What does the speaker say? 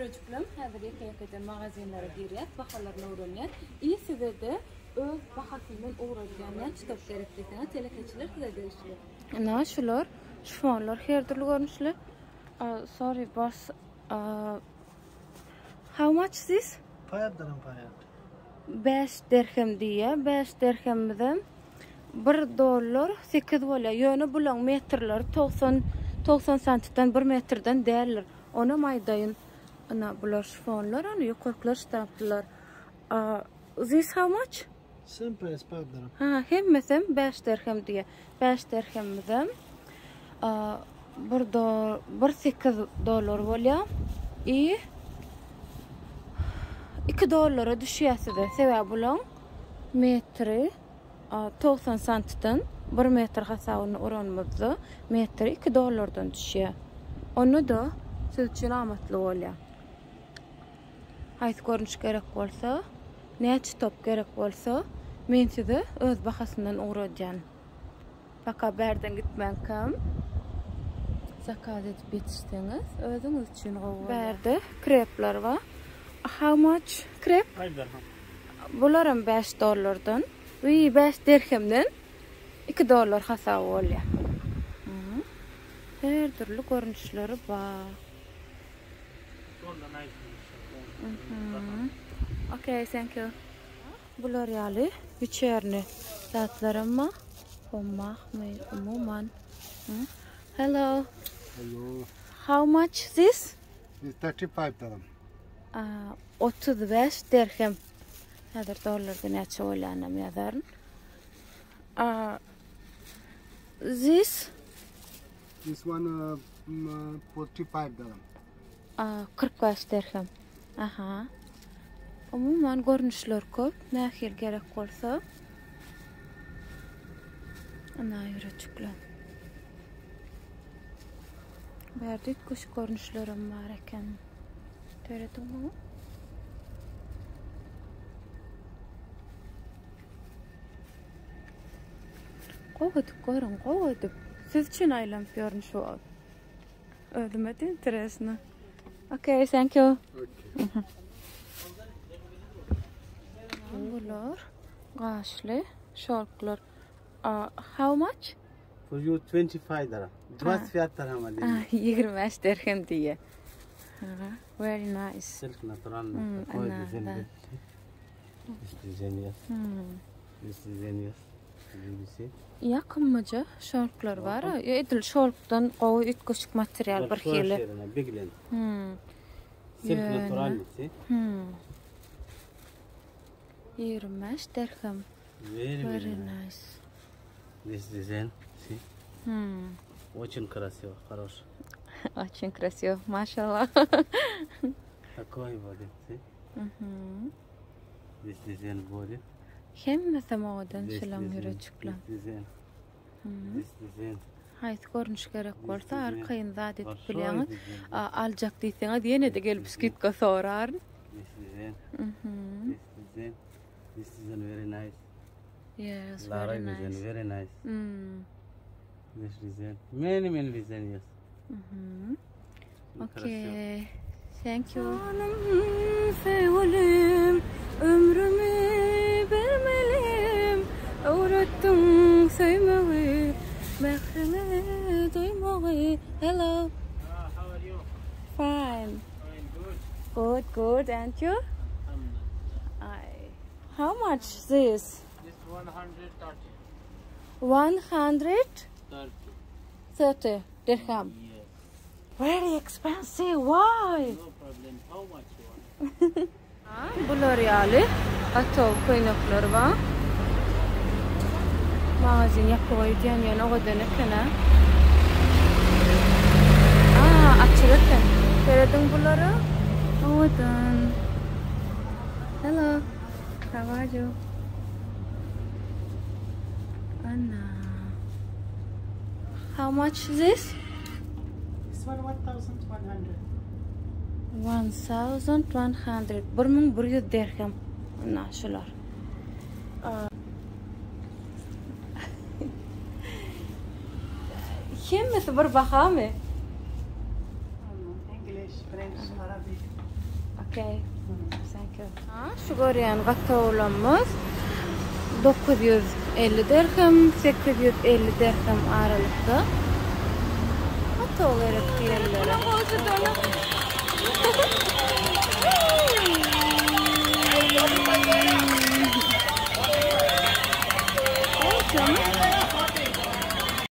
yürücüklüm. Hazır yaka-yakadan magazinlara giriyat, bahalarına uğraniyat. İyi size de öz bahasından uğraşganiyat çıtap gereklikten telekeçiler size gelişler. Na şular, şufanlar herdirli görmüşler. Sorry boss. How much is this? 5 dirham payat. 5 dirhem diye, 5 dirhemden $1 8 bola. Yönü bulan metrler 90 santdan 1 metrden değerler. Ona maydayın. Ana bular şufanlar, ana yukarıklar ştaptılar. This how much? Same price 5 dirham. Ha, hemmesem 5 dirhem diye. 5 dirhemden $8 bola. İyi. $2 düşüyesi de sebep bulan metri 90 santdan 1 metr hasavını oranmazdı. Metri $2'dan düşüyor. Onu da siz için amatlı oluyor. Hayt görünüş gerek olsa, ne çıtap gerek olsa, men size öz bahasından uğracan. Baka berden gitmen kam. Zakaz edip yetişseniz, özünüz için qoğul. Berde krepler var. How much krep? 5 dirham. Bularım $5'dan. Ve 5 dirhemden $2 hasav oluyor. Her türlü görünüşleri var. Okay, thank you. Bular yali içerine tatlarım mı? Umuman. Hello. Hello. How much this? It's 35 dirham. 35 dirhem. Hazır dolardan neçe olanam yazarın. This? This one 45 dirham. 45 dirhem. Aha. Umuman görünüşler köp. Nähil gerek olsa. Ana yürücükler. Berdik kuş görünüşlerim var eken. Töredin mi? Qoğudup. Siz için aylam görünüş var. Ödüme de interesna. Okay, thank you. Okay. Bular qaşlı şorklar. How much? For you 25 dirham. 25 dirham ali. 25 dirhem diye. Very nice. Silk natural. This is Yakınmaca şorklar var. Edil şorktan qoğu üt küçük materyal bir hili. Big length. Silk natural. 25 dirhem. Very nice. This design, see? Очень красиво, хорош. Очень красиво, машаллах. Такой body, see? This design body. Hemmesi modan şulan yürücükler. This design. Hayt görünüş gerek olsa arkayın zat edip bileğiniz. Alacak değilseniz yine de gelip skitke sorarın. This design. This design very nice. Yes, very nice. Design, very nice. This design. Many design, yes. Okay. Thank you. Canım sevelim, ömrümü vermelim. Öğrettim sevmeyi, mehreme duymayı. Hello. How are you? Fine. Fine, Good. And you? How much this? This 130. 130 dirham. Yes. Very expensive. Why? No problem. How much you want? Bular yali atov koynaklar var. Magazin yapıvaydiyan yana oğudana kana. Açılırken. Gördün buları? Oğudan. Hello. How are you? Anna. How much is this? This one 1,100. 1,100. 1,100 dirhem. Anna şular. Hemmesi bir baha mı? English, French, Arabic. Okay. Thank you. Şu görýän gatawlamyz 950 dirhem, 850 dirhem aralykda. Gatawlar etdiler.